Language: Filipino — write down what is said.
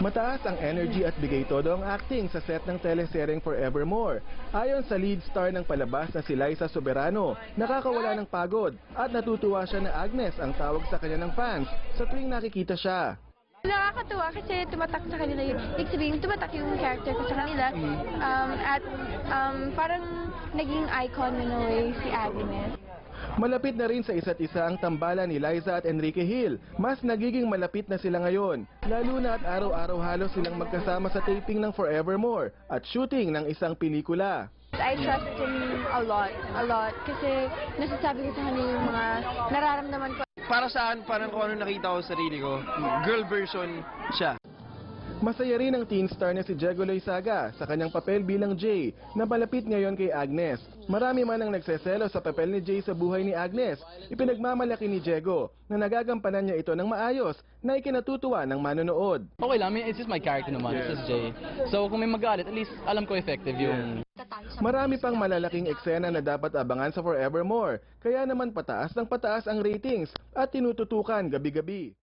Mataas ang energy at bigay todo ang acting sa set ng teleseryeng Forevermore. Ayon sa lead star ng palabas na si Liza Soberano, nakakawala ng pagod at natutuwa siya na Agnes ang tawag sa kanya ng fans sa tuwing nakikita siya. Nakakatuwa kasi tumatak sa kanila yung, sabihin, tumatak yung character ko sa kanila. Parang naging icon in a way si Agnes. Malapit na rin sa isa't isa ang tambalan ni Liza at Enrique Hill. Mas nagiging malapit na sila ngayon. Lalo na at araw-araw halos silang magkasama sa taping ng Forevermore at shooting ng isang pelikula. I trust him a lot. Kasi nasasabi ko sa kanya yung mga nararamdaman ko. Para saan, parang kung ano nakita ko sa sarili ko, girl version siya. Masaya rin ang teen star na si Diego Loizaga sa kanyang papel bilang Jay na malapit ngayon kay Agnes. Marami man ang nagseselo sa papel ni Jay sa buhay ni Agnes. Ipinagmamalaki ni Diego na nagagampanan niya ito ng maayos na ikinatutuwa ng manonood. Okay lang, I mean, it's just my character naman, it's just Jay. So kung may magalit, at least alam ko effective yung... Marami pang malalaking eksena na dapat abangan sa Forevermore. Kaya naman pataas ng pataas ang ratings at tinututukan gabi-gabi.